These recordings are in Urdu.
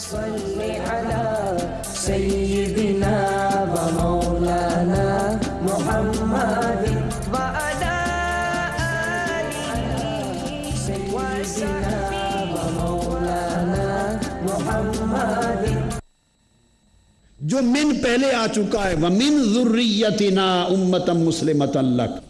صل علی سیدنا و مولانا محمد وعلی آلہ سیدنا و مولانا محمد. جو من پہلے آ چکا ہے وَمِن ذُرِّيَّتِنَا أُمَّةً مُسْلِمَةً لَكَ،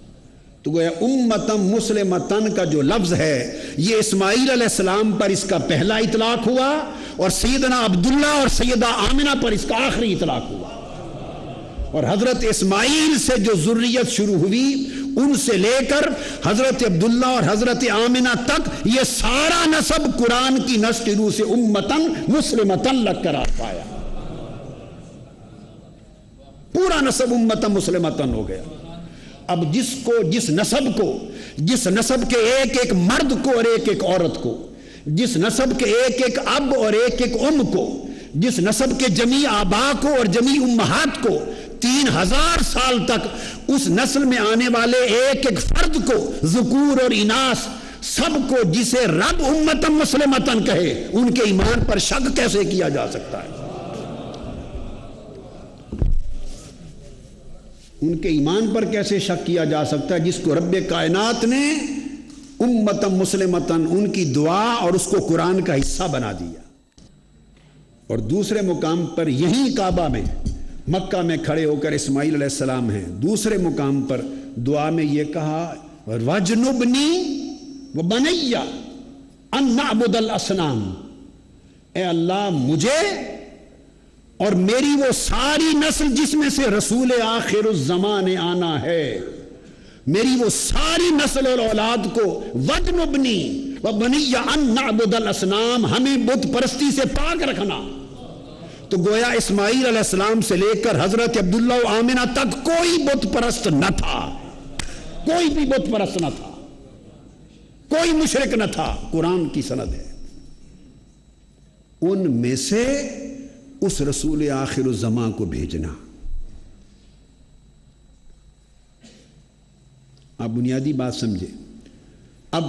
تو گویا امتم مسلمتن کا جو لفظ ہے یہ اسماعیل علیہ السلام پر اس کا پہلا اطلاق ہوا اور سیدنا عبداللہ اور سیدہ آمنہ پر اس کا آخری اطلاق ہوا. اور حضرت اسماعیل سے جو ذریت شروع ہوئی ان سے لے کر حضرت عبداللہ اور حضرت آمنہ تک یہ سارا نسب قرآن کی نسل روح سے امتن مسلمتن لگ کر آ پایا. پورا نسب امتن مسلمتن ہو گیا. اب جس نسب کے ایک ایک مرد کو اور ایک ایک عورت کو، جس نسب کے ایک ایک اب اور ایک ایک ام کو، جس نسب کے جمیع آبا کو اور جمیع امہات کو 3000 سال تک اس نسل میں آنے والے ایک ایک فرد کو، ذکور اور اناث سب کو جسے رب امتن مسلمتن کہے، ان کے ایمان پر شک کیسے کیا جا سکتا ہے؟ ان کے ایمان پر کیسے شک کیا جا سکتا ہے جس کو رب کائنات نے امتن مسلمتن ان کی دعا اور اس کو قرآن کا حصہ بنا دیا. اور دوسرے مقام پر یہیں کعبہ میں مکہ میں کھڑے ہو کر اسماعیل علیہ السلام ہیں. دوسرے مقام پر دعا میں یہ کہا وَجْنُبْنِي وَبَنِيَّ أَن نَعْبُدَ الْأَصْنَامَ، اے اللہ مجھے اور میری وہ ساری نسل جس میں سے رسول آخر الزمان آنا ہے، میری وہ ساری نسل اور اولاد کو وَجْنُبْنِي وَبَنِيَّ أَن نَعْبُدَ الْأَصْنَامَ، ہمیں بت پرستی سے پاک رکھنا. تو گویا اسماعیل علیہ السلام سے لے کر حضرت عبداللہ و آمنہ تک کوئی بت پرست نہ تھا، کوئی بھی بت پرست نہ تھا، کوئی مشرک نہ تھا. قرآن کی سند ہے. ان میں سے اس رسول آخر الزمان کو بھیجنا. آپ بنیادی بات سمجھے. اب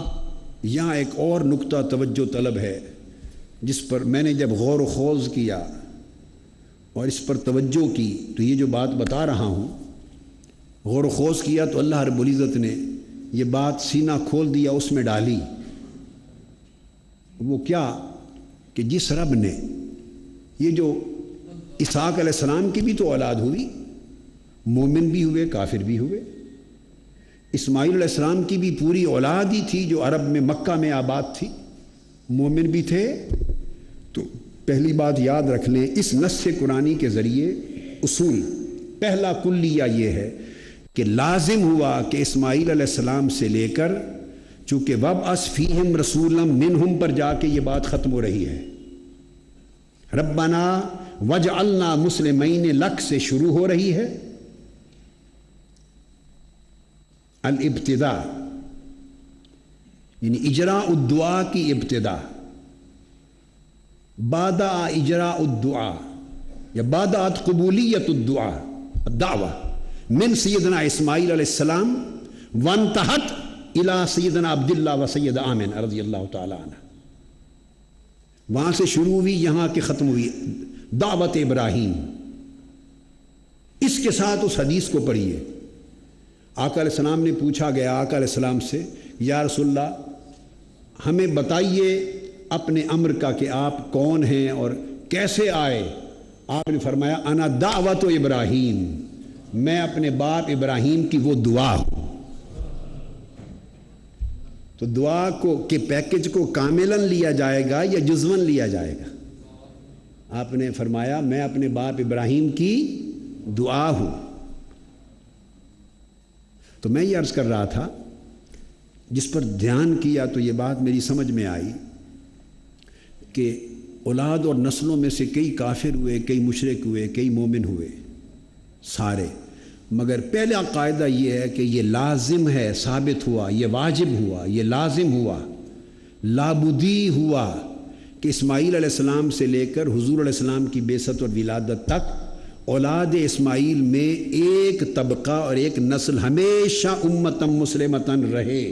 یہاں ایک اور نقطہ توجہ طلب ہے جس پر میں نے جب غور و خوض کیا اور اس پر توجہ کی تو یہ جو بات بتا رہا ہوں، غور و خوض کیا تو اللہ رب العزت نے یہ بات سینہ کھول دیا، اس میں ڈالی. وہ کیا کہ جس رب نے یہ جو اسحاق علیہ السلام کی بھی تو اولاد ہوئی، مومن بھی ہوئے کافر بھی ہوئے. اسماعیل علیہ السلام کی بھی پوری اولاد ہی تھی جو عرب میں مکہ میں آباد تھی، مومن بھی تھے. تو پہلی بات یاد رکھ لیں، اس نص قرآنی کے ذریعے اصول پہلا کلیہ یہ ہے کہ لازم ہوا کہ اسماعیل علیہ السلام سے لے کر چونکہ وَبْعَثْ فِيهِمْ رَسُولًا مِّنْهُمْ پر جا کے یہ بات ختم ہو رہی ہے. ربنا وجعلنا مسلمین لک سے شروع ہو رہی ہے. الابتداء یعنی اجراء الدعا کی ابتدا، بادع اجراء الدعا یا بادعت قبولیت الدعا الدعوہ من سیدنا اسماعیل علیہ السلام وانتہت الی سیدنا عبداللہ و سید آمن رضی اللہ تعالی عنہ. وہاں سے شروع ہوئی، یہاں کے ختم ہوئی دعوت ابراہیم. اس کے ساتھ اس حدیث کو پڑھیے. آقا علیہ السلام نے پوچھا گیا آقا علیہ السلام سے، یا رسول اللہ ہمیں بتائیے اپنے امر کا کہ آپ کون ہیں اور کیسے آئے. آپ نے فرمایا انا دعوت ابراہیم، میں اپنے باپ ابراہیم کی وہ دعا ہوں. تو دعا کو کہ پیکج کو کاملاً لیا جائے گا یا جزواً لیا جائے گا؟ آپ نے فرمایا میں اپنے باپ ابراہیم کی دعا ہوں. تو میں یہ عرض کر رہا تھا، جس پر دھیان کیا تو یہ بات میری سمجھ میں آئی کہ اولاد اور نسلوں میں سے کئی کافر ہوئے، کئی مشرک ہوئے، کئی مومن ہوئے، سارے. مگر پہلا قاعدہ یہ ہے کہ یہ لازم ہے، ثابت ہوا، یہ واجب ہوا، یہ لازم ہوا، لابدی ہوا کہ اسماعیل علیہ السلام سے لے کر حضور علیہ السلام کی بعثت اور ولادت تک اولاد اسماعیل میں ایک طبقہ اور ایک نسل ہمیشہ امتن مسلمتن رہے.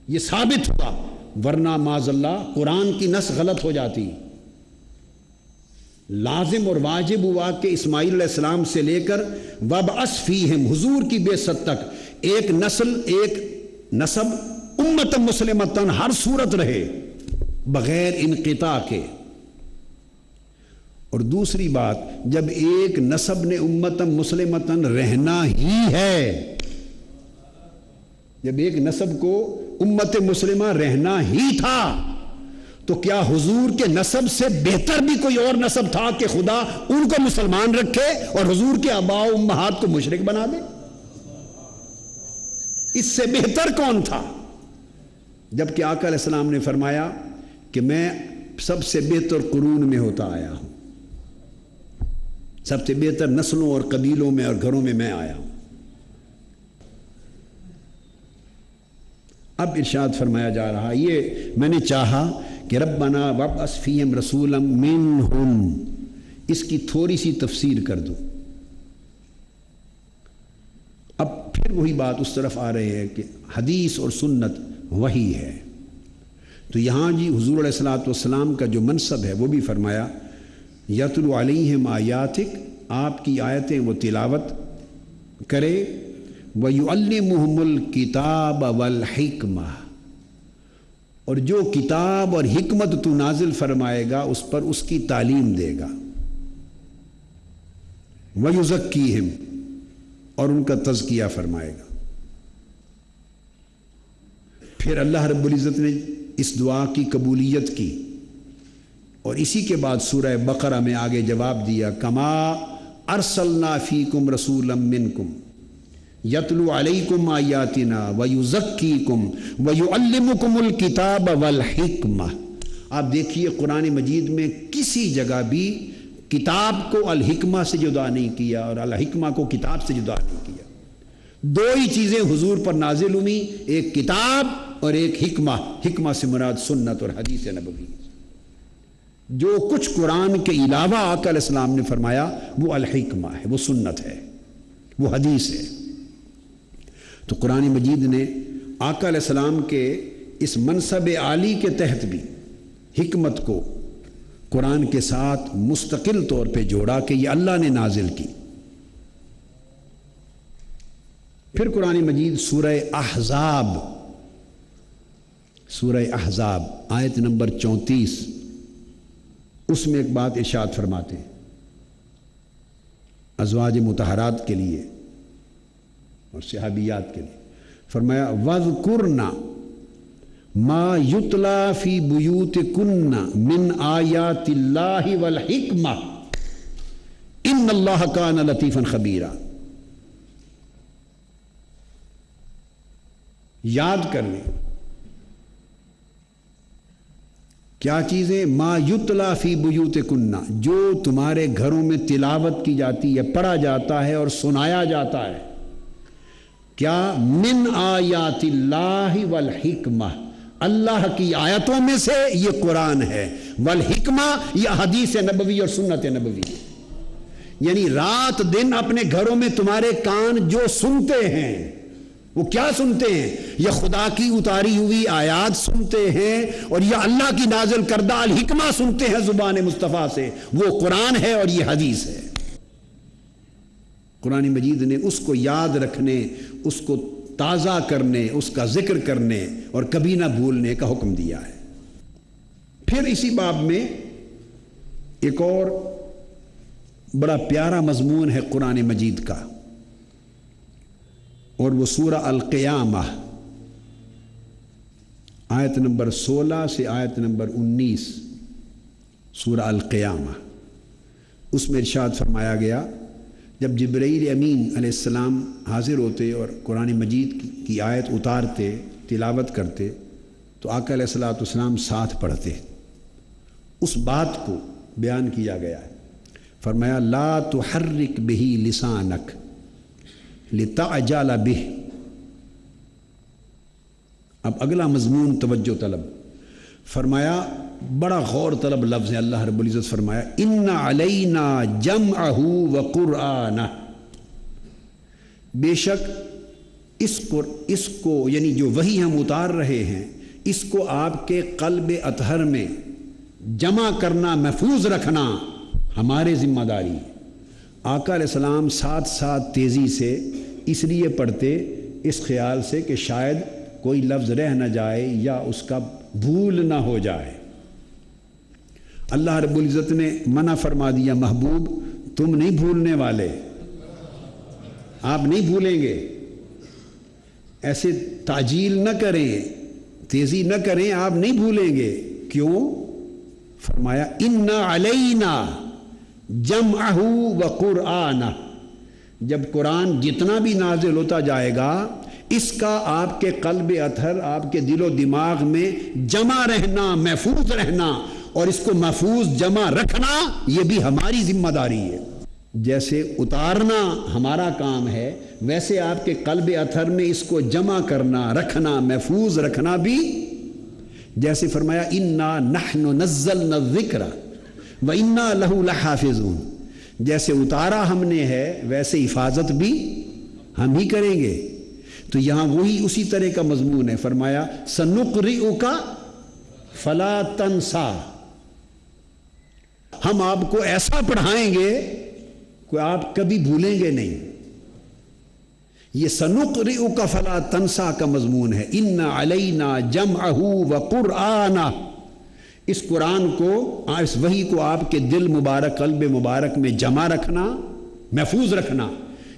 یہ ثابت ہوا ورنہ معاذ اللہ قرآن کی نص غلط ہو جاتی۔ لازم اور واجب ہوا کہ اسماعیل علیہ السلام سے لے کر وابعث فیہم حضور کی بعثت تک ایک نسل ایک نسب امت مسلمتن ہر صورت رہے بغیر انقطاع کے۔ اور دوسری بات، جب ایک نسب نے امت مسلمتن رہنا ہی ہے، جب ایک نسب کو امت مسلمہ رہنا ہی تھا، تو کیا حضور کے نسب سے بہتر بھی کوئی اور نسب تھا کہ خدا ان کو مسلمان رکھے اور حضور کے آباء و امہات کو مشرک بنا دے؟ اس سے بہتر کون تھا؟ جبکہ آقا علیہ السلام نے فرمایا کہ میں سب سے بہتر قرون میں ہوتا آیا ہوں، سب سے بہتر نسلوں اور قبیلوں میں اور گھروں میں آیا ہوں۔ اب ارشاد فرمایا جا رہا، یہ میں نے چاہا کہ ربنا وابعث فیہم رسولا منہم، اس کی تھوڑی سی تفسیر کر دوں۔ اب پھر وہی بات اس طرف آ رہے ہے کہ حدیث اور سنت وہی ہے، تو یہاں جی حضور علیہ الصلوۃ والسلام کا جو منصب ہے وہ بھی فرمایا یتلو علیہم آیاتک، آپ کی آیتیں وہ تلاوت کرے، وَيُعَلِّمُهُمُ الْكِتَابَ وَالْحِكْمَةَ، اور جو کتاب اور حکمت تو نازل فرمائے گا اس پر اس کی تعلیم دے گا، وَيُزَكِّيهِمْ، اور ان کا تزکیہ فرمائے گا۔ پھر اللہ رب العزت نے اس دعا کی قبولیت کی، اور اسی کے بعد سورہ بقرہ میں آگے جواب دیا، کما ارسلنا فیکم رسولا منکم یتلو علیکم آیاتنا ویزکیکم ویعلمکم الکتاب والحکمہ۔ آپ دیکھیے قرآن مجید میں کسی جگہ بھی کتاب کو الحکمہ سے جدا نہیں کیا اور الحکمہ کو کتاب سے جدا نہیں کیا، دو ہی چیزیں حضور پر نازل ہوئی، ایک کتاب اور ایک حکمہ۔ حکمہ سے مراد سنت اور حدیث نبوی، جو کچھ قرآن کے علاوہ آقا علیہ السلام نے فرمایا وہ الحکمہ ہے، وہ سنت ہے، وہ حدیث ہے۔ تو قرآن مجید نے آقا علیہ السلام کے اس منصب عالی کے تحت بھی حکمت کو قرآن کے ساتھ مستقل طور پہ جوڑا کہ یہ اللہ نے نازل کی۔ پھر قرآن مجید سورہ احزاب آیت نمبر 34، اس میں ایک بات ارشاد فرماتے ہیں ازواج مطہرات کے لیے اور صحابیات کے لیے، فرمایا وَاذْكُرْنَ مَا يُتْلَى فِي بُيُوتِكُنَّ مِنْ آيَاتِ اللَّهِ وَالْحِكْمَةِ إِنَّ اللَّهَ كَانَ لَطِيفًا خَبِيرًا۔ یاد کر لیں کیا چیزیں؟ ما یتلا فی بیوتکن، جو تمہارے گھروں میں تلاوت کی جاتی ہے، پڑھا جاتا ہے اور سنایا جاتا ہے، کیا؟ من آیات اللہ والحکمہ، اللہ کی آیتوں میں سے یہ قرآن ہے، والحکمہ یہ حدیث نبوی اور سنت نبوی، یعنی رات دن اپنے گھروں میں تمہارے کان جو سنتے ہیں وہ کیا سنتے ہیں؟ یہ خدا کی اتاری ہوئی آیات سنتے ہیں اور یہ اللہ کی نازل کردہ الحکمہ سنتے ہیں زبان مصطفیٰ سے، وہ قرآن ہے اور یہ حدیث ہے۔ قرآن مجید نے اس کو یاد رکھنے، اس کو تازہ کرنے، اس کا ذکر کرنے اور کبھی نہ بھولنے کا حکم دیا ہے۔ پھر اسی باب میں ایک اور بڑا پیارا مضمون ہے قرآن مجید کا، اور وہ سورہ القیامہ آیت نمبر 16 سے آیت نمبر 19، سورہ القیامہ، اس میں ارشاد فرمایا گیا جب جبرائیل امین علیہ السلام حاضر ہوتے اور قرآن مجید کی آیت اتارتے، تلاوت کرتے، تو آقا علیہ الصلوۃ والسلام ساتھ پڑھتے۔ اس بات کو بیان کیا گیا ہے، فرمایا لا تحرک بہ لسانک لتعجل بہ۔ اب اگلا مضمون توجہ طلب، فرمایا بڑا غور طلب لفظ ہے، اللہ رب العزت فرمایا ان علینا جمعہ وقرآنہ، بے شک اس کو یعنی جو وحی ہم اتار رہے ہیں اس کو آپ کے قلب اطہر میں جمع کرنا، محفوظ رکھنا ہمارے ذمہ داری ہے۔ آقا علیہ السلام ساتھ ساتھ تیزی سے اس لیے پڑھتے، اس خیال سے کہ شاید کوئی لفظ رہ نہ جائے یا اس کا بھول نہ ہو جائے۔ اللہ رب العزت نے منع فرما دیا، محبوب تم نہیں بھولنے والے، آپ نہیں بھولیں گے، ایسے تعجیل نہ کریں، تیزی نہ کریں، آپ نہیں بھولیں گے۔ کیوں؟ فرمایا اِنَّ عَلَيْنَا جَمْعَهُ وَقُرْآنَهُ، جب قرآن جتنا بھی نازل ہوتا جائے گا اس کا آپ کے قلب اطہر، آپ کے دل و دماغ میں جمع رہنا، محفوظ رہنا، اور اس کو محفوظ جمع رکھنا یہ بھی ہماری ذمہ داری ہے۔ جیسے اتارنا ہمارا کام ہے، ویسے آپ کے قلب اطہر میں اس کو جمع کرنا، رکھنا، محفوظ رکھنا بھی۔ جیسے فرمایا اِنَّا نَحْنُ نَزَّلْنَا الذِّكْرَ وَإِنَّا لَهُ لَحَافِظُونَ، جیسے اتارا ہم نے ہے ویسے حفاظت بھی ہم ہی کریں گے۔ تو یہاں وہی اسی طرح کا مضمون ہے، فرمایا سَنُقْرِئُكَ فَلَا تَنْسَى، ہم آپ کو ایسا پڑھائیں گے کہ آپ کبھی بھولیں گے نہیں۔ یہ سَنُقْرِئُكَ فَلَا تَنْسَى کا مضمون ہے۔ اِنَّ عَلَيْنَا جَمْعَهُ وَقُرْآنَهُ، اس قرآن کو، اس وحی کو آپ کے دل مبارک، قلب مبارک میں جمع رکھنا، محفوظ رکھنا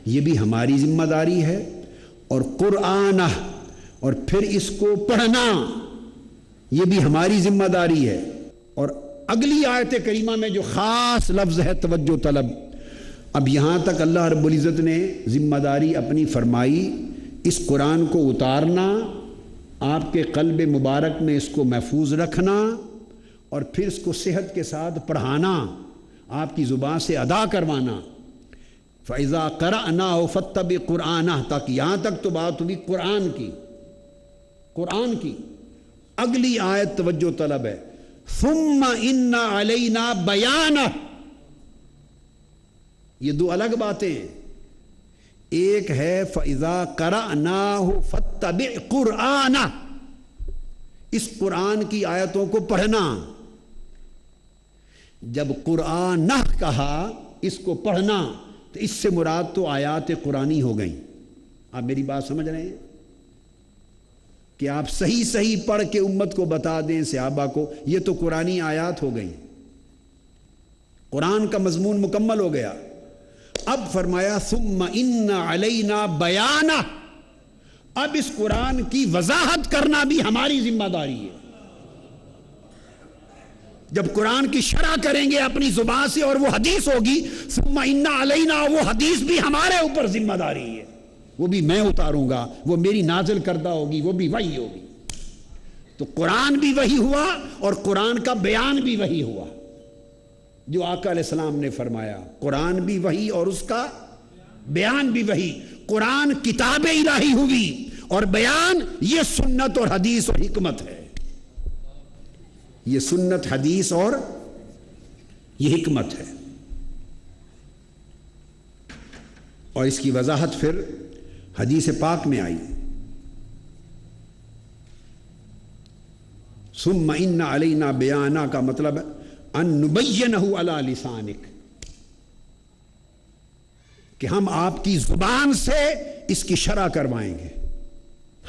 یہ بھی ہماری ذمہ داری ہے۔ اور قرآن، اور پھر اس کو پڑھنا یہ بھی ہماری ذمہ داری ہے۔ اور اگلی آیت کریمہ میں جو خاص لفظ ہے توجہ طلب، اب یہاں تک اللہ رب العزت نے ذمہ داری اپنی فرمائی، اس قرآن کو اتارنا، آپ کے قلب مبارک میں اس کو محفوظ رکھنا، اور پھر اس کو صحت کے ساتھ پڑھانا، آپ کی زبان سے ادا کروانا۔ فَإِذَا قَرَأْنَاهُ فَاتَّبِعْ قُرْآنَهُ، تک یہاں تک تو بات ہوئی قرآن کی۔ اگلی آیت توجہ طلب ہے، ثُمَّ إِنَّ عَلَيْنَا بَيَانَهُ، یہ دو الگ باتیں ہیں۔ ایک ہے فَإِذَا قَرَأْنَاهُ فَاتَّبِعْ قُرْآنَهُ، اس قرآن کی آیتوں کو پڑھنا۔ جب قرآن نہ کہا اس کو پڑھنا تو اس سے مراد تو آیات قرآنی ہو گئیں۔ آپ میری بات سمجھ رہے ہیں کہ آپ صحیح پڑھ کے امت کو بتا دیں، صحابہ کو، یہ تو قرآنی آیات ہو گئیں، قرآن کا مضمون مکمل ہو گیا۔ اب فرمایا ثم ان علینا بیانہ، اب اس قرآن کی وضاحت کرنا بھی ہماری ذمہ داری ہے۔ جب قرآن کی شرح کریں گے اپنی زبان سے اور وہ حدیث ہوگی، ثم ان علینا، وہ حدیث بھی ہمارے اوپر ذمہ داری ہے، وہ بھی میں اتاروں گا، وہ میری نازل کردہ ہوگی، وہ بھی وحی ہوگی۔ تو قرآن بھی وحی ہوا اور قرآن کا بیان بھی وحی ہوا، جو آقا علیہ السلام نے فرمایا، قرآن بھی وحی اور اس کا بیان بھی وحی۔ قرآن کتاب الہی ہوئی اور بیان یہ سنت اور حدیث اور حکمت ہے، یہ سنت، حدیث اور یہ حکمت ہے۔ اور اس کی وضاحت پھر حدیث پاک میں آئی، ثم ان علینا بیانہ کا مطلب ان نبینہ علی لسانک، کہ ہم آپ کی زبان سے اس کی شرح کروائیں گے،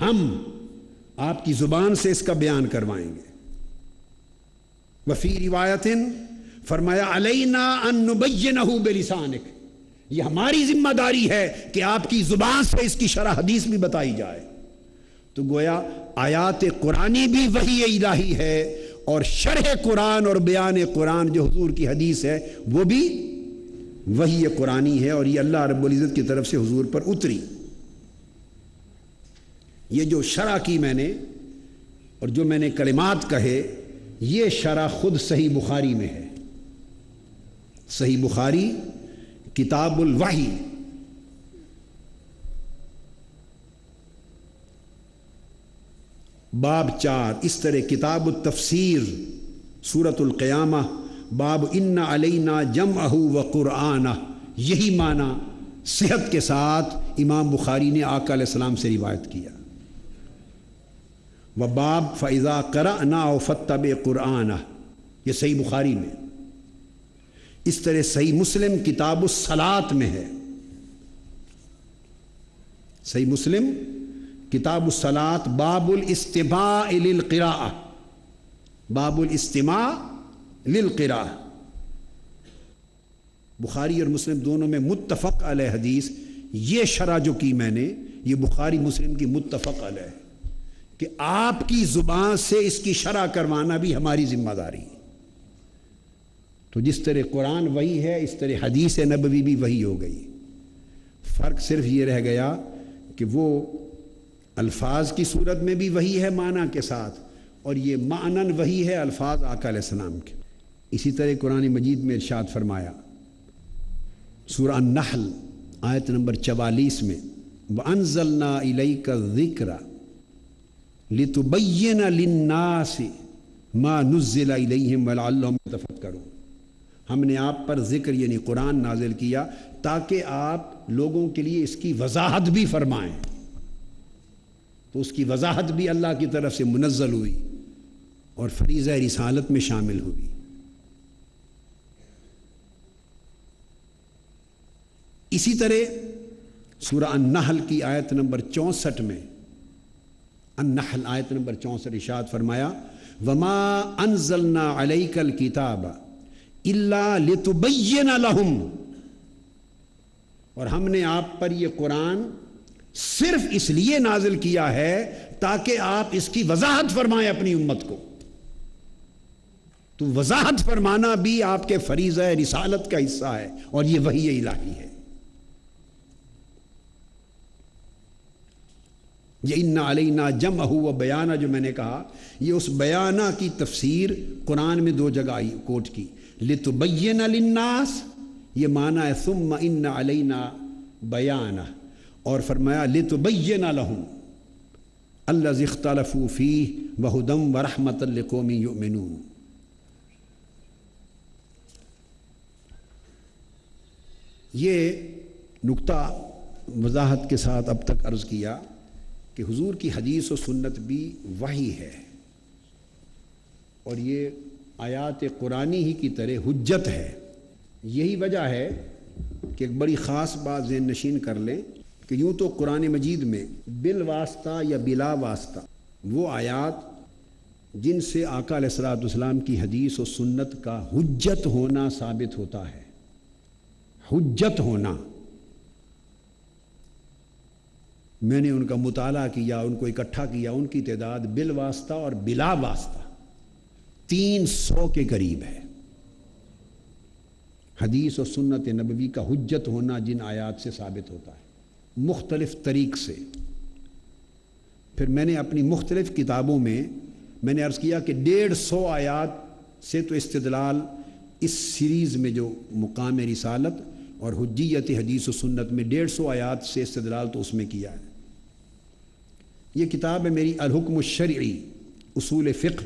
ہم آپ کی زبان سے اس کا بیان کروائیں گے۔ وفی روایت فرمایا علینا ان نبینہ بلسانک، یہ ہماری ذمہ داری ہے کہ آپ کی زبان سے اس کی شرح حدیث بھی بتائی جائے۔ تو گویا آیات قرآنی بھی وحی الہی ہے، اور شرح قرآن اور بیان قرآن جو حضور کی حدیث ہے وہ بھی وحی قرآنی ہے، اور یہ اللہ رب العزت کی طرف سے حضور پر اتری۔ یہ جو شرح کی میں نے اور جو میں نے کلمات کہے، یہ شرح خود صحیح بخاری میں ہے۔ صحیح بخاری کتاب الوحی، باب 4، اس طرح کتاب التفسیر سورۃ القیامہ باب ان علینا جمعہ وقرآنہ، یہی معنی صحت کے ساتھ امام بخاری نے آقا علیہ السلام سے روایت کیا۔ و باب فَإِذَا قَرَأْنَاهُ فَاتَّبِعْ قُرْآنَهُ، یہ صحیح بخاری میں. اس طرح صحیح مسلم کتاب الصلاۃ میں ہے. صحیح مسلم کتاب الصلاۃ باب الاستماع للقراءة، باب الاستماع للقراءة. بخاری اور مسلم دونوں میں متفق علیہ حدیث. یہ شرح جو کی میں نے، یہ بخاری مسلم کی متفق علیہ ہے کہ آپ کی زبان سے اس کی شرح کروانا بھی ہماری ذمہ داری ہے. تو جس طرح قرآن وحی ہے اس طرح حدیث نبوی بھی وحی ہو گئی. فرق صرف یہ رہ گیا کہ وہ الفاظ کی صورت میں بھی وحی ہے معنی کے ساتھ، اور یہ معنن وحی ہے الفاظ آقا علیہ السلام کے. اسی طرح قرآن مجید میں ارشاد فرمایا سورہ النحل آیت نمبر 44 میں، وَأَنزَلْنَا إِلَيْكَ الذِّكْرَ لِتُبَيِّنَ لِلنَّاسِ مَا نُزِّلَ إِلَيْهِمْ وَلَعَلَّهُمْ يَتَفَكَّرُونَ. ہم نے آپ پر ذکر یعنی قرآن نازل کیا تاکہ آپ لوگوں کے لیے اس کی وضاحت بھی فرمائیں. تو اس کی وضاحت بھی اللہ کی طرف سے منزل ہوئی اور فریضہ رسالت میں شامل ہوئی. اسی طرح سورہ النحل کی آیت نمبر 64 میں، النحل آیت نمبر 64 ارشاد فرمایا وَمَا أَنزَلْنَا عَلَيْكَ الْكِتَابَ إِلَّا لِتُبَيِّنَ لَهُمْ، اور ہم نے آپ پر یہ قرآن صرف اس لیے نازل کیا ہے تاکہ آپ اس کی وضاحت فرمائیں اپنی امت کو. تو وضاحت فرمانا بھی آپ کے فریضہ رسالت کا حصہ ہے اور یہ وحی الہی ہے. یہ اِنَّ عَلَيْنَا جَمْعَهُ وَبَيَانَهُ جو میں نے کہا، یہ اس بیانہ کی تفسیر قرآن میں 2 جگہ آئی کوٹ کی. لِتُبَيِّنَ لِلنَّاسِ یہ معنی ہے ثُمَّ إِنَّ عَلَيْنَا بَيَانَهُ، اور فرمایا لِتُبَيِّنَ لَهُمْ الَّذِي اخْتَلَفُوا فِيهِ وَهُدًى وَرَحْمَةً لِقَوْمٍ يُؤْمِنُونَ. یہ نقطہ وضاحت کے ساتھ اب تک عرض کیا کہ حضور کی حدیث و سنت بھی وحی ہے، اور یہ آیات قرآنی ہی کی طرح حجت ہے. یہی وجہ ہے کہ ایک بڑی خاص بات ذہن نشین کر لیں کہ یوں تو قرآن مجید میں بالواسطہ یا بلا واسطہ وہ آیات جن سے آقا علیہ الصلوۃ والسلام کی حدیث و سنت کا حجت ہونا ثابت ہوتا ہے. حجت ہونا، میں نے ان کا مطالعہ کیا، ان کو اکٹھا کیا، ان کی تعداد بالواسطہ اور بلا واسطہ 300 کے قریب ہے. حدیث و سنت نبوی کا حجت ہونا جن آیات سے ثابت ہوتا ہے مختلف طریق سے. پھر میں نے اپنی مختلف کتابوں میں نے عرض کیا کہ 150 آیات سے تو استدلال اس سیریز میں جو مقام رسالت اور حجیت حدیث و سنت میں 150 آیات سے استدلال تو اس میں کیا ہے. یہ کتاب ہے میری الحکم الشرعی، اصول فقہ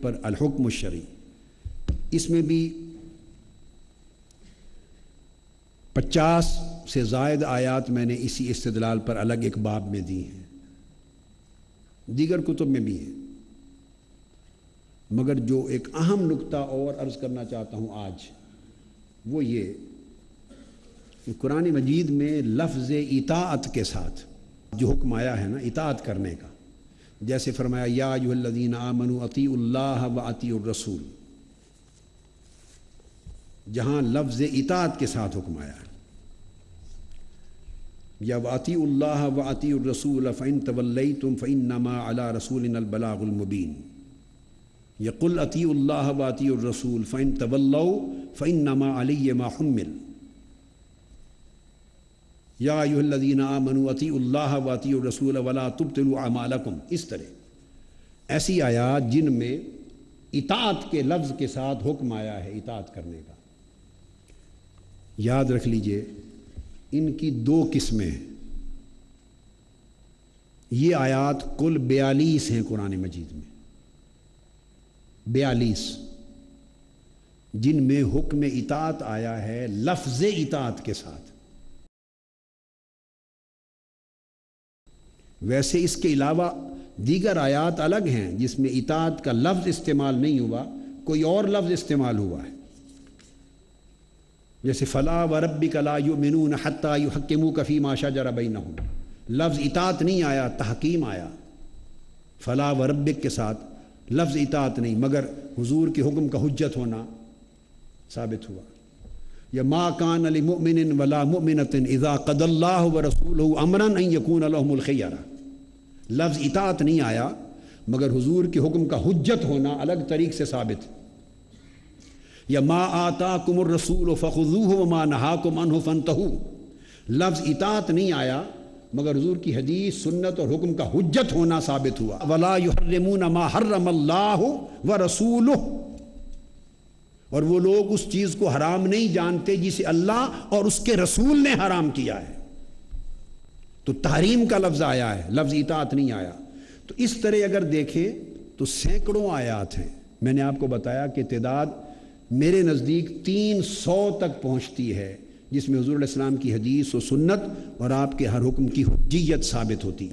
پر الحکم الشرعی. اس میں بھی 50 سے زائد آیات میں نے اسی استدلال پر الگ ایک باب میں دی ہیں. دیگر کتب میں بھی ہیں. مگر جو ایک اہم نقطہ اور عرض کرنا چاہتا ہوں آج وہ یہ کہ قرآن مجید میں لفظ اطاعت کے ساتھ جو حکم آیا ہے نا اطاعت کرنے کا، جیسے فرمایا یا ایھا الذین آمنوا اطیعوا اللہ واطیعوا الرسول، جہاں لفظ اطاعت کے ساتھ حکم آیا ہے، یا واطیعوا اللہ واطیعوا الرسول فإن تولیتم فإنما علی رسولنا البلاغ المبین، یا قل اطیعوا اللہ واطیعوا الرسول فإن تولوا فإنما علی ما حمل، یا ایھا الذین آمنوا اطیعوا اللہ واطیعوا الرسول ولا تبطلوا اعمالکم. اس طرح ایسی آیات جن میں اطاعت کے لفظ کے ساتھ حکم آیا ہے اطاعت کرنے کا. یاد رکھ لیجئے ان کی 2 قسمیں ہیں. یہ آیات کل 42 ہیں قرآن مجید میں، 42 جن میں حکم اطاعت آیا ہے لفظ اطاعت کے ساتھ. ویسے اس کے علاوہ دیگر آیات الگ ہیں جس میں اطاعت کا لفظ استعمال نہیں ہوا، کوئی اور لفظ استعمال ہوا ہے، جیسے فلا وربک لا یؤمنون حتی یحکموک فیما شجر بینہم، لفظ اطاعت نہیں آیا، تحکیم آیا، فلا وربک کے ساتھ لفظ اطاعت نہیں، مگر حضور کے حکم کا حجت ہونا ثابت ہوا۔ یا ما کان لمؤمن ولا مؤمنۃ اذا قضى اللہ ورسولہ امرا ان یکون لهم الخیرہ، لفظ اطاعت نہیں آیا مگر حضور کے حکم کا حجت ہونا الگ طریق سے ثابت۔ یا ما آتاکم الرسول فخذوہ وما نہاکم عنہ فانتہوا، لفظ اطاعت نہیں آیا مگر حضور کی حدیث، سنت اور حکم کا حجت ہونا ثابت ہوا۔ ولا یحرمون ما حرم اللہ ورسولہ، اور وہ لوگ اس چیز کو حرام نہیں جانتے جسے اللہ اور اس کے رسول نے حرام کیا ہے، تو تحریم کا لفظ آیا ہے، لفظ اطاعت نہیں آیا۔ تو اس طرح اگر دیکھیں تو سینکڑوں آیات ہیں، میں نے آپ کو بتایا کہ تعداد میرے نزدیک 300 تک پہنچتی ہے جس میں حضور علیہ السلام کی حدیث و سنت اور آپ کے ہر حکم کی حجیت ثابت ہوتی،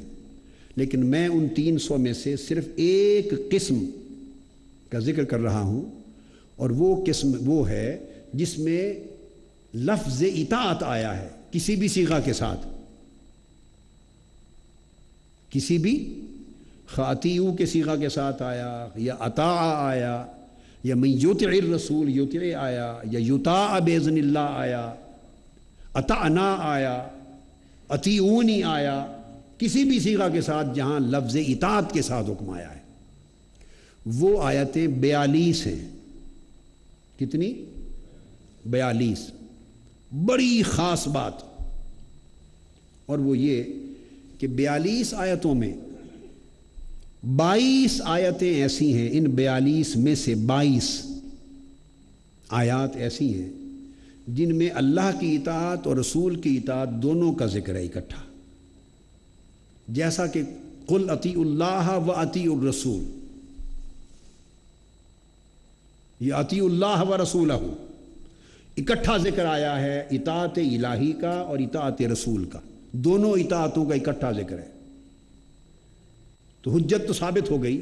لیکن میں ان 300 میں سے صرف ایک قسم کا ذکر کر رہا ہوں، اور وہ قسم وہ ہے جس میں لفظ اطاعت آیا ہے کسی بھی صیغہ کے ساتھ، کسی بھی خاطیو کے صیغہ کے ساتھ آیا، یا اطاع آیا، یا من یطع الرسول یطع آیا، یا یطاع باذن اللہ آیا، اطعنا آیا، اطیعونی آیا، کسی بھی صیغہ کے ساتھ جہاں لفظ اطاعت کے ساتھ حکم آیا ہے۔ وہ آیتیں 42 ہیں، کتنی؟ 42۔ بڑی خاص بات، اور وہ یہ کہ 42 آیتوں میں 22 آیتیں ایسی ہیں، ان 42 میں سے 22 آیات ایسی ہیں جن میں اللہ کی اطاعت اور رسول کی اطاعت دونوں کا ذکر ہے اکٹھا، جیسا کہ قل اطیعوا اللہ و اطیعوا الرسول، یہ اطیعوا اللہ و رسولہ اکٹھا ذکر آیا ہے، اطاعت الہی کا اور اطاعت رسول کا، دونوں اطاعتوں کا اکٹھا ذکر ہے۔ تو حجت تو ثابت ہو گئی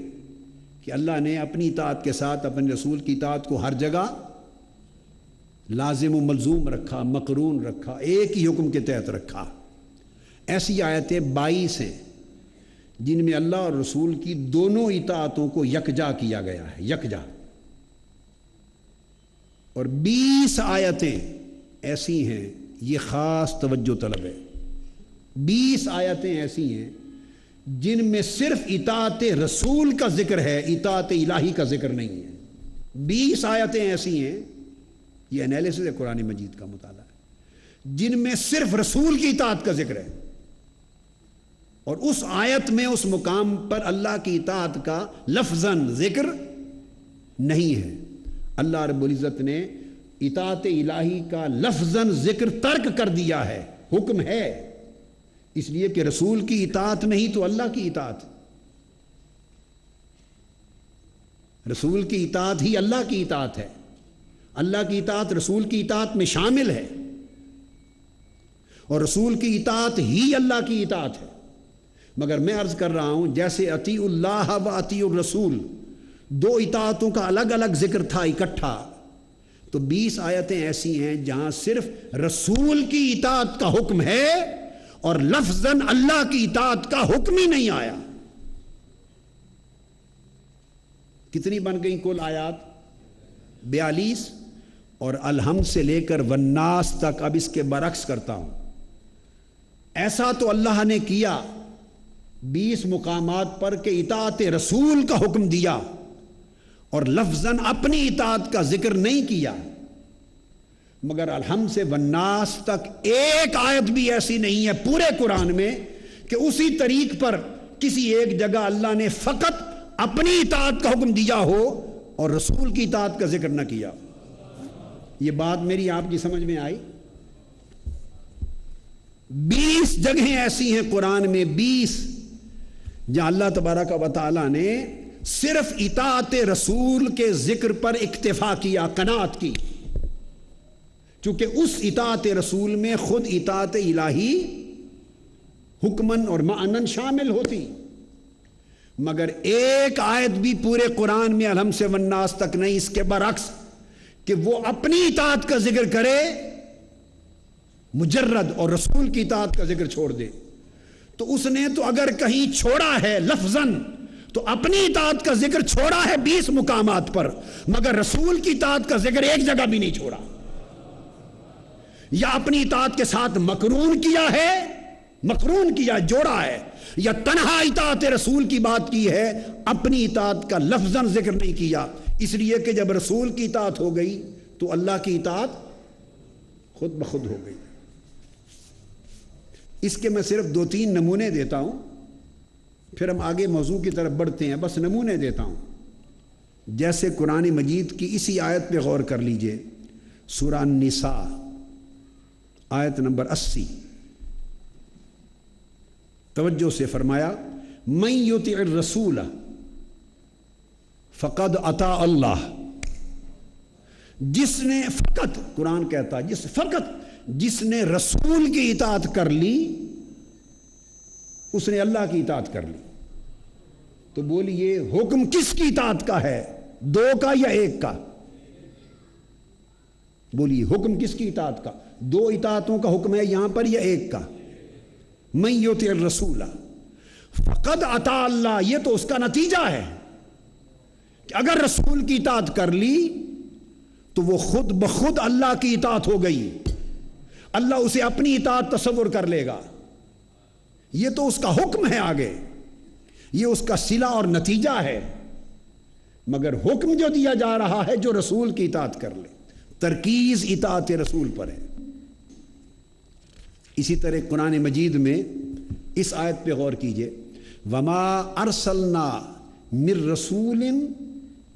کہ اللہ نے اپنی اطاعت کے ساتھ اپنے رسول کی اطاعت کو ہر جگہ لازم و ملزوم رکھا، مقرون رکھا، ایک ہی حکم کے تحت رکھا۔ ایسی آیتیں 22 ہیں جن میں اللہ اور رسول کی دونوں اطاعتوں کو یکجا کیا گیا ہے، یکجا۔ اور 20 آیتیں ایسی ہیں، یہ خاص توجہ طلب ہے، 20 آیتیں ایسی ہیں جن میں صرف اطاعت رسول کا ذکر ہے، اطاعت الہی کا ذکر نہیں ہے۔ 20 آیتیں ایسی ہیں، یہ انالیسس ہے قرآن مجید کا مطالعہ ہے، جن میں صرف رسول کی اطاعت کا ذکر ہے، اور اس آیت میں اس مقام پر اللہ کی اطاعت کا لفظاً ذکر نہیں ہے۔ اللہ رب العزت نے اطاعت الہی کا لفظاً ذکر ترک کر دیا ہے، حکم ہے، اس لیے کہ رسول کی اطاعت نہیں تو اللہ کی اطاعت، رسول کی اطاعت ہی اللہ کی اطاعت ہے، اللہ کی اطاعت رسول کی اطاعت میں شامل ہے، اور رسول کی اطاعت ہی اللہ کی اطاعت ہے۔ مگر میں عرض کر رہا ہوں جیسے اطیعوا اللہ و اطیعوا الرسول دو اطاعتوں کا الگ الگ ذکر تھا اکٹھا، تو 20 آیتیں ایسی ہیں جہاں صرف رسول کی اطاعت کا حکم ہے اور لفظاً اللہ کی اطاعت کا حکم ہی نہیں آیا۔ کتنی بن گئی کل آیات؟ 42، اور الحمد سے لے کر والناس تک اب اس کے برعکس کرتا ہوں۔ ایسا تو اللہ نے کیا 20 مقامات پر کہ اطاعت رسول کا حکم دیا اور لفظاً اپنی اطاعت کا ذکر نہیں کیا، مگر الحمد سے والناس تک ایک آیت بھی ایسی نہیں ہے پورے قرآن میں کہ اسی طریق پر کسی ایک جگہ اللہ نے فقط اپنی اطاعت کا حکم دیا ہو اور رسول کی اطاعت کا ذکر نہ کیا۔ یہ بات میری آپ کی سمجھ میں آئی؟ 20 جگہیں ایسی ہیں قرآن میں، 20 جہاں اللہ تبارک و تعالی نے صرف اطاعت رسول کے ذکر پر اکتفا کیا، قناعت کی، چونکہ اس اطاعت رسول میں خود اطاعت الہی حکمن اور معنن شامل ہوتی، مگر ایک آیت بھی پورے قرآن میں الحم سے والناس تک نہیں، اس کے برعکس کہ وہ اپنی اطاعت کا ذکر کرے مجرد اور رسول کی اطاعت کا ذکر چھوڑ دے، تو اس نے تو اگر کہیں چھوڑا ہے لفظاً تو اپنی اطاعت کا ذکر چھوڑا ہے 20 مقامات پر، مگر رسول کی اطاعت کا ذکر ایک جگہ بھی نہیں چھوڑا، یا اپنی اطاعت کے ساتھ مقرون کیا جوڑا ہے، یا تنہا اطاعت رسول کی بات کی ہے، اپنی اطاعت کا لفظاً ذکر نہیں کیا، اس لیے کہ جب رسول کی اطاعت ہو گئی تو اللہ کی اطاعت خود بخود ہو گئی۔ اس کے میں صرف 2-3 نمونے دیتا ہوں، پھر ہم آگے موضوع کی طرف بڑھتے ہیں، بس نمونے دیتا ہوں۔ جیسے قرآن مجید کی اسی آیت پہ غور کر لیجئے، سورہ النساء آیت نمبر 80، توجہ سے فرمایا من یطع الرسول فقد اطاع اللہ، جس نے فقط، قرآن کہتا ہے جس نے رسول کی اطاعت کر لی اس نے اللہ کی اطاعت کر لی۔ تو بولیے حکم کس کی اطاعت کا ہے، 2 کا یا 1 کا؟ بولیے حکم کس کی اطاعت کا؟ 2 اطاعتوں کا حکم ہے یہاں پر یا 1 کا؟ من یطع الرسول فقد اطاع اللہ، یہ تو اس کا نتیجہ ہے کہ اگر رسول کی اطاعت کر لی تو وہ خود بخود اللہ کی اطاعت ہو گئی، اللہ اسے اپنی اطاعت تصور کر لے گا، یہ تو اس کا حکم ہے، آگے یہ اس کا صلہ اور نتیجہ ہے، مگر حکم جو دیا جا رہا ہے جو رسول کی اطاعت کر لے، ترکیز اطاعت رسول پر ہے۔ اسی طرح قرآن مجید میں اس آیت پہ غور کیجئے، وما ارسلنا من رسول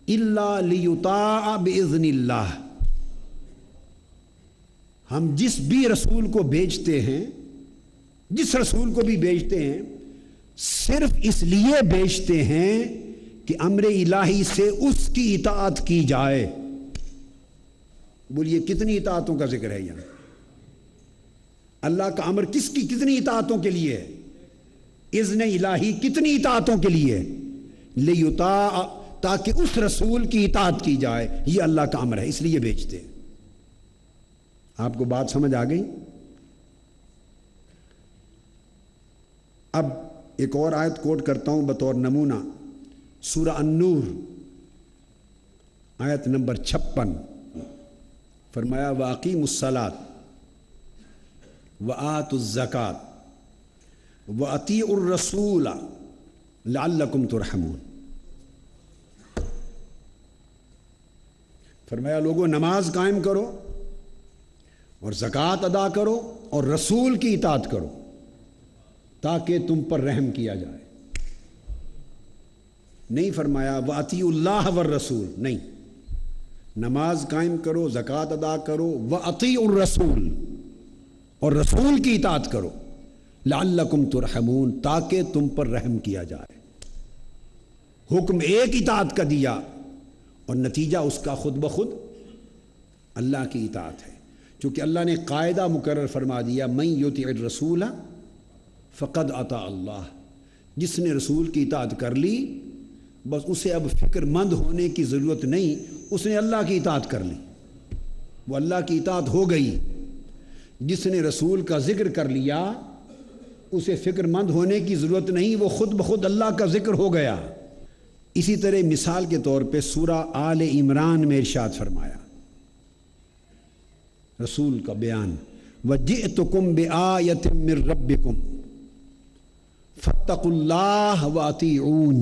الا لیطاع باذن اللہ، ہم جس بھی رسول کو بھیجتے ہیں، جس رسول کو بھی بھیجتے ہیں، صرف اس لیے بھیجتے ہیں کہ امر الہی سے اس کی اطاعت کی جائے۔ بولیے کتنی اطاعتوں کا ذکر ہے یہاں؟ اللہ کا امر کتنی اطاعتوں کے لیے ہے؟ اذن الہی کتنی اطاعتوں کے لیے؟ لیطاع، تاکہ اس رسول کی اطاعت کی جائے، یہ اللہ کا امر ہے، اس لیے بھیجتے ہیں۔ آپ کو بات سمجھ آ گئی؟ اب ایک اور آیت کوٹ کرتا ہوں بطور نمونہ، سورہ النور آیت نمبر 56، فرمایا وَأَقِیمُوا الصَّلَاةَ وَآتُوا الزَّکَاةَ وَأَطِیعُوا الرَّسُولَ لَعَلَّکُمْ تُرْحَمُونَ۔ فرمایا لوگوں نماز قائم کرو اور زکوٰۃ ادا کرو اور رسول کی اطاعت کرو تاکہ تم پر رحم کیا جائے۔ نہیں فرمایا وَأَطِیعُوا اللَّهَ وَالرَّسُولَ، نہیں، نماز قائم کرو، زکوٰۃ ادا کرو، وَأَطِیعُوا الرَّسُولَ، اور رسول کی اطاعت کرو، لعلکم ترحمون، تاکہ تم پر رحم کیا جائے۔ حکم ایک اطاعت کا دیا اور نتیجہ اس کا خود بخود اللہ کی اطاعت ہے، چونکہ اللہ نے قاعدہ مقرر فرما دیا من یطع الرسول فقد اطاع اللہ، جس نے رسول کی اطاعت کر لی بس اسے اب فکر مند ہونے کی ضرورت نہیں، اس نے اللہ کی اطاعت کر لی، وہ اللہ کی اطاعت ہو گئی۔ جس نے رسول کا ذکر کر لیا اسے فکر مند ہونے کی ضرورت نہیں، وہ خود بخود اللہ کا ذکر ہو گیا۔ اسی طرح مثال کے طور پہ سورہ آل عمران میں ارشاد فرمایا، رسول کا بیان، وَجِئْتُكُمْ بِآیَةٍ مِّن رَبِّكُمْ فَاتَّقُوا اللَّهَ وَأَطِیعُونِ،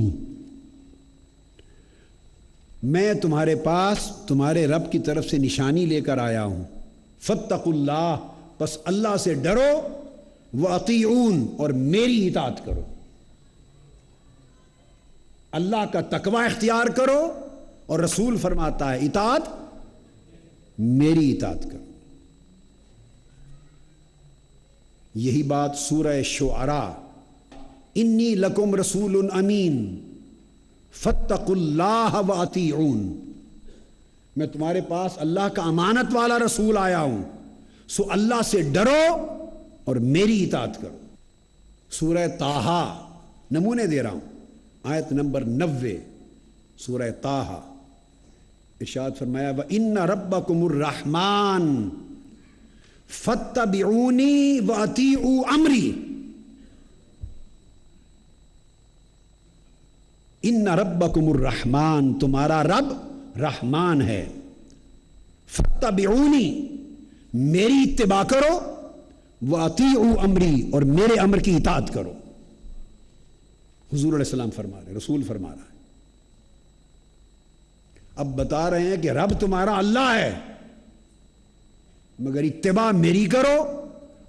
میں تمہارے پاس تمہارے رب کی طرف سے نشانی لے کر آیا ہوں، فَاتَّقُوا اللَّهَ، بس اللہ سے ڈرو، وَأَطِیعُونِ، اور میری اطاعت کرو، اللہ کا تقوی اختیار کرو، اور رسول فرماتا ہے اطاعت میری اطاعت کرو۔ یہی بات سورہ شعراء، انی لکم رسول امین فاتقوا اللہ وَأَطِیعُونِ، میں تمہارے پاس اللہ کا امانت والا رسول آیا ہوں، سو اللہ سے ڈرو اور میری اطاعت کرو۔ سورہ طٰہٰ نمونے دے رہا ہوں، آیت نمبر 90 سورہ طٰہٰ، ارشاد فرمایا وَإِنَّ رَبَّكُمُ الرَّحْمَنُ فَاتَّبِعُونِي وَأَطِیعُوا أَمْرِی۔ ان ربکم الرحمن، تمہارا رب رحمان ہے، فاتبعونی، میری اتباع کرو، واطیعوا امری، اور میرے امر کی اطاعت کرو۔ حضور علیہ السلام فرما رہے، رسول فرما رہا ہے، اب بتا رہے ہیں کہ رب تمہارا اللہ ہے، مگر اتباع میری کرو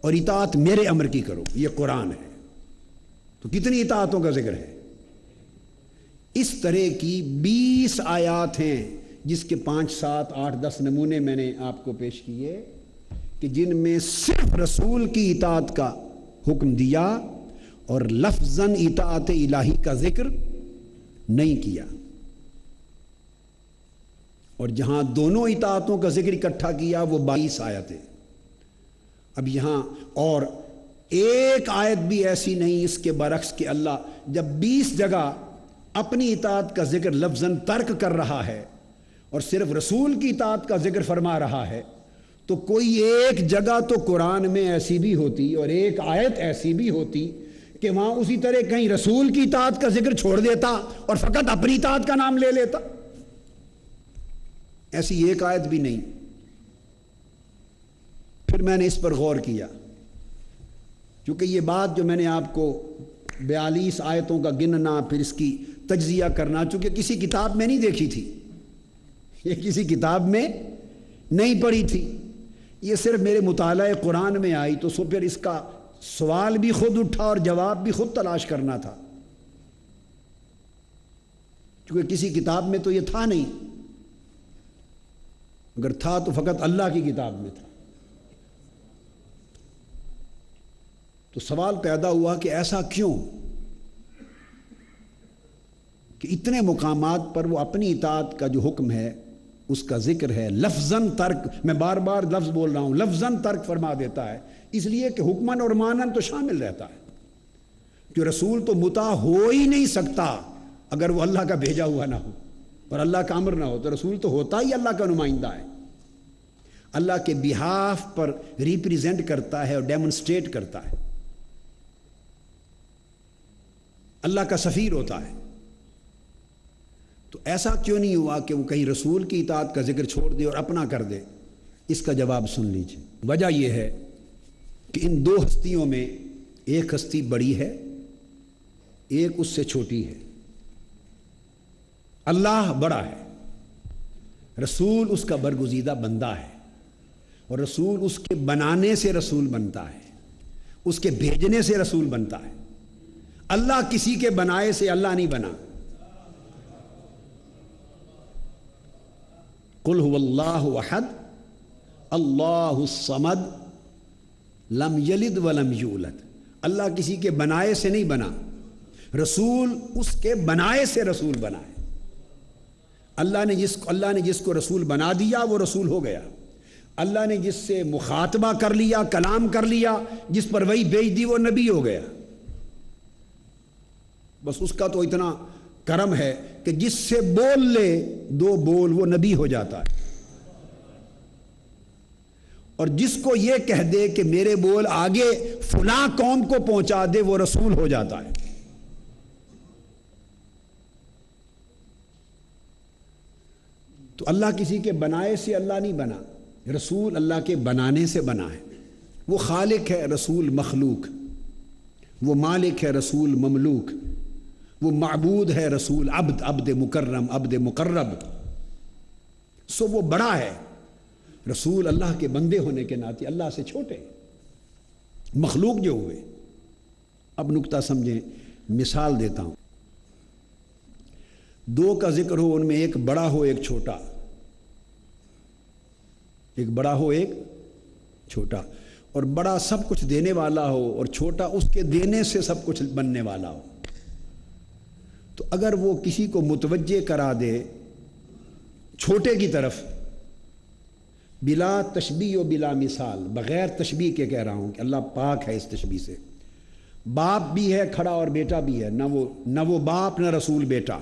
اور اطاعت میرے امر کی کرو۔ یہ قرآن ہے، تو کتنی اطاعتوں کا ذکر ہے؟ اس طرح کی 20 آیات ہیں، جس کے 5 7 8 10 نمونے میں نے آپ کو پیش کیے، کہ جن میں صرف رسول کی اطاعت کا حکم دیا اور لفظاً اطاعت الہی کا ذکر نہیں کیا، اور جہاں دونوں اطاعتوں کا ذکر اکٹھا کیا وہ 22 آیتیں۔ اب یہاں اور ایک آیت بھی ایسی نہیں اس کے برعکس کہ اللہ جب 20 جگہ اپنی اطاعت کا ذکر لفظاً ترک کر رہا ہے اور صرف رسول کی اطاعت کا ذکر فرما رہا ہے، تو کوئی ایک جگہ تو قرآن میں ایسی بھی ہوتی اور ایک آیت ایسی بھی ہوتی کہ وہاں اسی طرح کہیں رسول کی اطاعت کا ذکر چھوڑ دیتا اور فقط اپنی اطاعت کا نام لے لیتا۔ ایسی ایک آیت بھی نہیں۔ پھر میں نے اس پر غور کیا، کیونکہ یہ بات جو میں نے آپ کو 42 آیتوں کا گننا، پھر اس کی تجزیہ کرنا، چونکہ کسی کتاب میں نہیں دیکھی تھی، یہ کسی کتاب میں نہیں پڑھی تھی، یہ صرف میرے مطالعہ قرآن میں آئی، تو پھر اس کا سوال بھی خود اٹھا اور جواب بھی خود تلاش کرنا تھا، کیونکہ کسی کتاب میں تو یہ تھا نہیں، اگر تھا تو فقط اللہ کی کتاب میں تھا۔ تو سوال پیدا ہوا کہ ایسا کیوں کہ اتنے مقامات پر وہ اپنی اطاعت کا جو حکم ہے اس کا ذکر ہے، لفظاً ترک، میں بار بار لفظ بول رہا ہوں، لفظاً ترک فرما دیتا ہے، اس لیے کہ حکماً اور مانن تو شامل رہتا ہے، کہ رسول تو مطاع ہو ہی نہیں سکتا اگر وہ اللہ کا بھیجا ہوا نہ ہو اور اللہ کا امر نہ ہو، تو رسول تو ہوتا ہی اللہ کا نمائندہ ہے، اللہ کے بہاف پر ریپریزنٹ کرتا ہے اور ڈیمونسٹریٹ کرتا ہے، اللہ کا سفیر ہوتا ہے۔ تو ایسا کیوں نہیں ہوا کہ وہ کہیں رسول کی اطاعت کا ذکر چھوڑ دے اور اپنا کر دے؟ اس کا جواب سن لیجیے۔ وجہ یہ ہے کہ ان 2 ہستیوں میں ایک ہستی بڑی ہے، ایک اس سے چھوٹی ہے۔ اللہ بڑا ہے، رسول اس کا برگزیدہ بندہ ہے، اور رسول اس کے بنانے سے رسول بنتا ہے، اس کے بھیجنے سے رسول بنتا ہے۔ اللہ کسی کے بنائے سے اللہ نہیں بنا۔ قل هو اللہ احد اللہ الصمد لم یلد ولم یولد، اللہ کسی کے بنائے سے نہیں بنا، رسول اس کے بنائے سے رسول بنا ہے۔ اللہ نے جس کو رسول بنا دیا وہ رسول ہو گیا، اللہ نے جس سے مخاطبہ کر لیا، کلام کر لیا، جس پر وحی بھیج دی وہ نبی ہو گیا۔ بس اس کا تو اتنا کرم ہے کہ جس سے بول لے 2 بول وہ نبی ہو جاتا ہے، اور جس کو یہ کہہ دے کہ میرے بول آگے فلاں قوم کو پہنچا دے وہ رسول ہو جاتا ہے۔ تو اللہ کسی کے بنائے سے اللہ نہیں بنا، رسول اللہ کے بنانے سے بنا ہے۔ وہ خالق ہے، رسول مخلوق، وہ مالک ہے، رسول مملوک، وہ معبود ہے، رسول عبد، عبد مکرم، عبد مقرب۔ سو وہ بڑا ہے، رسول اللہ کے بندے ہونے کے ناطے اللہ سے چھوٹے، مخلوق جو ہوئے۔ اب نکتہ سمجھیں، مثال دیتا ہوں، 2 کا ذکر ہو، ان میں ایک بڑا ہو ایک چھوٹا، ایک بڑا ہو ایک چھوٹا، اور بڑا سب کچھ دینے والا ہو اور چھوٹا اس کے دینے سے سب کچھ بننے والا ہو، تو اگر وہ کسی کو متوجہ کرا دے چھوٹے کی طرف بلا تشبیہ و بلا مثال، بغیر تشبیہ کے کہہ رہا ہوں کہ اللہ پاک ہے اس تشبیہ سے، باپ بھی ہے کھڑا اور بیٹا بھی ہے، نہ وہ باپ نہ رسول بیٹا،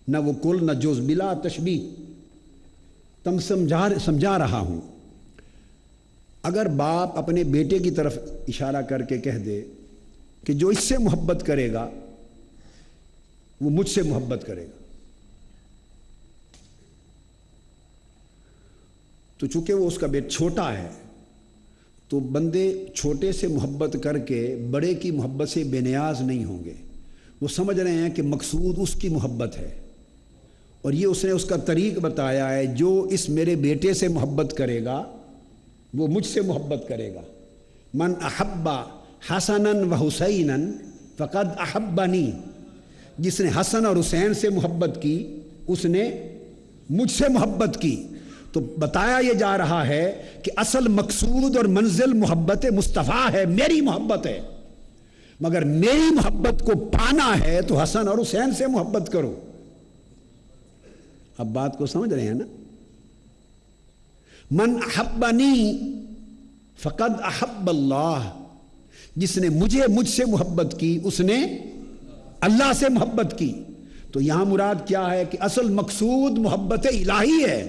نہ وہ کل نہ جز، بلا تشبیہ. تم سمجھا رہا ہوں. اگر باپ اپنے بیٹے کی طرف اشارہ کر کے کہہ دے کہ جو اس سے محبت کرے گا وہ مجھ سے محبت کرے گا، تو چونکہ وہ اس کا بیٹا چھوٹا ہے تو بندے چھوٹے سے محبت کر کے بڑے کی محبت سے بے نیاز نہیں ہوں گے. وہ سمجھ رہے ہیں کہ مقصود اس کی محبت ہے، اور یہ اس نے اس کا طریق بتایا ہے، جو اس میرے بیٹے سے محبت کرے گا وہ مجھ سے محبت کرے گا. من احب حسنا و حسینا فقد احبنی، جس نے حسن اور حسین سے محبت کی اس نے مجھ سے محبت کی. تو بتایا یہ جا رہا ہے کہ اصل مقصود اور منزل محبت مصطفیٰ ہے، میری محبت ہے، مگر میری محبت کو پانا ہے تو حسن اور حسین سے محبت کرو. اب بات کو سمجھ رہے ہیں نا؟ من احبنی فقد احب اللہ، جس نے مجھ سے محبت کی اس نے اللہ سے محبت کی. تو یہاں مراد کیا ہے کہ اصل مقصود محبت الہی ہے،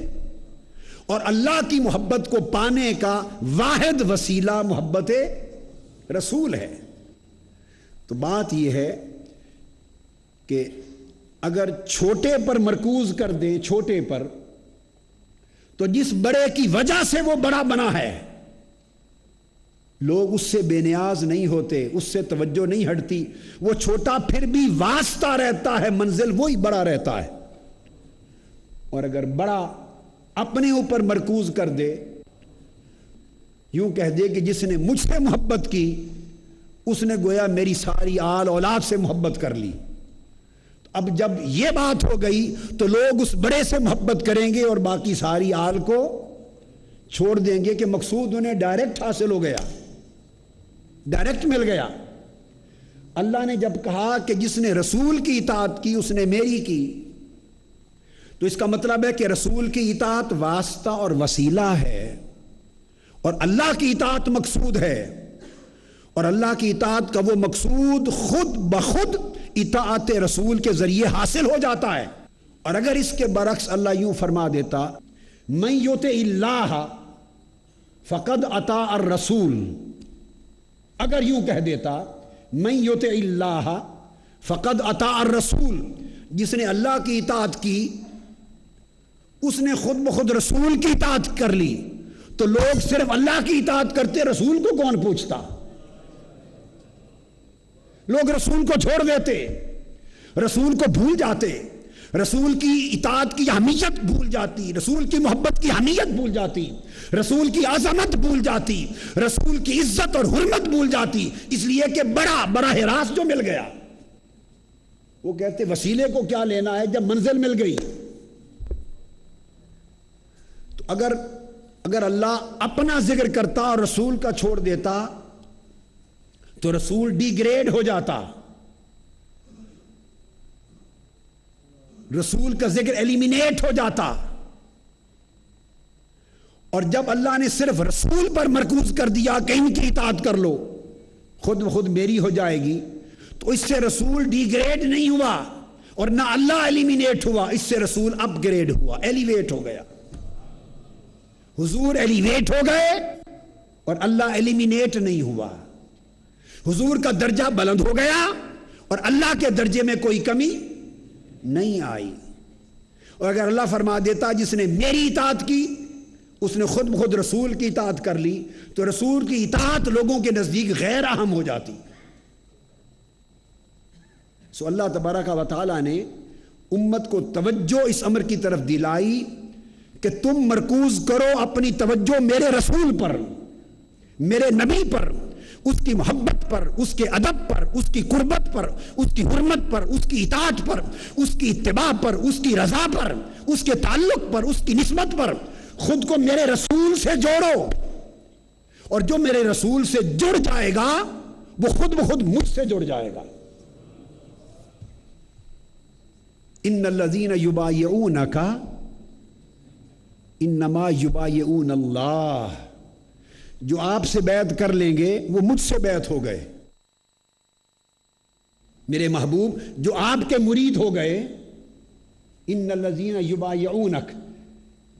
اور اللہ کی محبت کو پانے کا واحد وسیلہ محبت رسول ہے. تو بات یہ ہے کہ اگر چھوٹے پر مرکوز کر دیں، چھوٹے پر، تو جس بڑے کی وجہ سے وہ بڑا بنا ہے لوگ اس سے بے نیاز نہیں ہوتے، اس سے توجہ نہیں ہٹتی. وہ چھوٹا پھر بھی واسطہ رہتا ہے، منزل وہی بڑا رہتا ہے. اور اگر بڑا اپنے اوپر مرکوز کر دے، یوں کہہ دے کہ جس نے مجھ سے محبت کی اس نے گویا میری ساری آل اولاد سے محبت کر لی. اب جب یہ بات ہو گئی تو لوگ اس بڑے سے محبت کریں گے اور باقی ساری آل کو چھوڑ دیں گے کہ مقصود انہیں ڈائریکٹ حاصل ہو گیا، ڈائریکٹ مل گیا. اللہ نے جب کہا کہ جس نے رسول کی اطاعت کی اس نے میری کی، تو اس کا مطلب ہے کہ رسول کی اطاعت واسطہ اور وسیلہ ہے، اور اللہ کی اطاعت مقصود ہے. اور اللہ کی اطاعت کا وہ مقصود خود بخود اطاعت رسول کے ذریعے حاصل ہو جاتا ہے. اور اگر اس کے برعکس اللہ یوں فرما دیتا من یطع اللہ فقد اطاع الرسول، اگر یوں کہہ دیتا من یطع اللہ فقد اطاع الرسول، جس نے اللہ کی اطاعت کی اس نے خود بخود رسول کی اطاعت کر لی، تو لوگ صرف اللہ کی اطاعت کرتے، رسول کو کون پوچھتا؟ لوگ رسول کو چھوڑ دیتے، رسول کو بھول جاتے، رسول کی اطاعت کی اہمیت بھول جاتی، رسول کی محبت کی اہمیت بھول جاتی، رسول کی عظمت بھول جاتی، رسول کی عزت اور حرمت بھول جاتی، اس لیے کہ بڑا راست جو مل گیا. وہ کہتے وسیلے کو کیا لینا ہے جب منزل مل گئی. تو اگر اللہ اپنا ذکر کرتا اور رسول کا چھوڑ دیتا تو رسول ڈی گریڈ ہو جاتا، رسول کا ذکر ایلیمینیٹ ہو جاتا. اور جب اللہ نے صرف رسول پر مرکوز کر دیا کہ ان کی اطاعت کر لو خود بخود میری ہو جائے گی، تو اس سے رسول ڈی گریڈ نہیں ہوا اور نہ اللہ ایلیمینیٹ ہوا، اس سے رسول اپ گریڈ ہوا، ایلیویٹ ہو گیا. حضور ایلیویٹ ہو گئے اور اللہ ایلیمینیٹ نہیں ہوا. حضور کا درجہ بلند ہو گیا اور اللہ کے درجے میں کوئی کمی نہیں آئی. اور اگر اللہ فرما دیتا جس نے میری اطاعت کی اس نے خود بخود رسول کی اطاعت کر لی، تو رسول کی اطاعت لوگوں کے نزدیک غیر اہم ہو جاتی. سو اللہ تبارک و تعالیٰ نے امت کو توجہ اس امر کی طرف دلائی کہ تم مرکوز کرو اپنی توجہ میرے رسول پر، میرے نبی پر، اس کی محبت پر، اس کے ادب پر، اس کی قربت پر، اس کی حرمت پر، اس کی اطاعت پر، اس کی اتباع پر، اس کی رضا پر، اس کے تعلق پر، اس کی نسبت پر. خود کو میرے رسول سے جوڑو، اور جو میرے رسول سے جڑ جائے گا وہ خود بخود مجھ سے جڑ جائے گا. ان الذین یبایعونک انما یبایعون اللہ، جو آپ سے بیعت کر لیں گے وہ مجھ سے بیعت ہو گئے. میرے محبوب جو آپ کے مرید ہو گئے، ان الذین یبایعونک،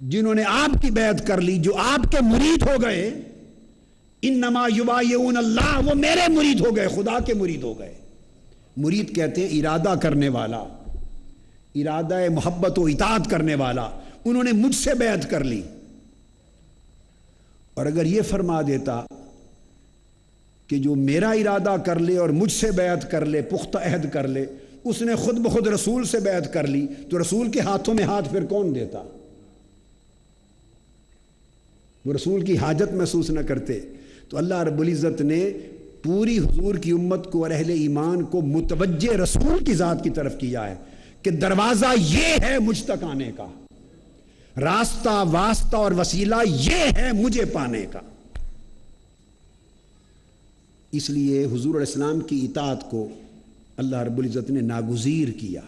جنہوں نے آپ کی بیعت کر لی، جو آپ کے مرید ہو گئے، انما یبایعون اللہ، وہ میرے مرید ہو گئے، خدا کے مرید ہو گئے۔ مرید کہتے ہیں ارادہ کرنے والا، ارادہ محبت و اطاعت کرنے والا، انہوں نے مجھ سے بیعت کر لی۔ اور اگر یہ فرما دیتا کہ جو میرا ارادہ کر لے اور مجھ سے بیعت کر لے، پختہ عہد کر لے، اس نے خود بخود رسول سے بیعت کر لی، تو رسول کے ہاتھوں میں ہاتھ پھر کون دیتا؟ وہ رسول کی حاجت محسوس نہ کرتے۔ تو اللہ رب العزت نے پوری حضور کی امت کو اور اہل ایمان کو متوجہ رسول کی ذات کی طرف کیا ہے کہ دروازہ یہ ہے مجھ تک آنے کا، راستہ واسطہ اور وسیلہ یہ ہے مجھے پانے کا۔ اس لیے حضور علیہ السلام کی اطاعت کو اللہ رب العزت نے ناگزیر کیا۔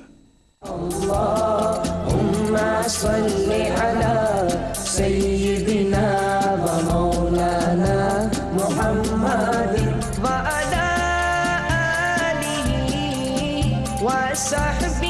اللہم صلی علی سیدنا و مولانا محمد وعلی آلہ وصحبہ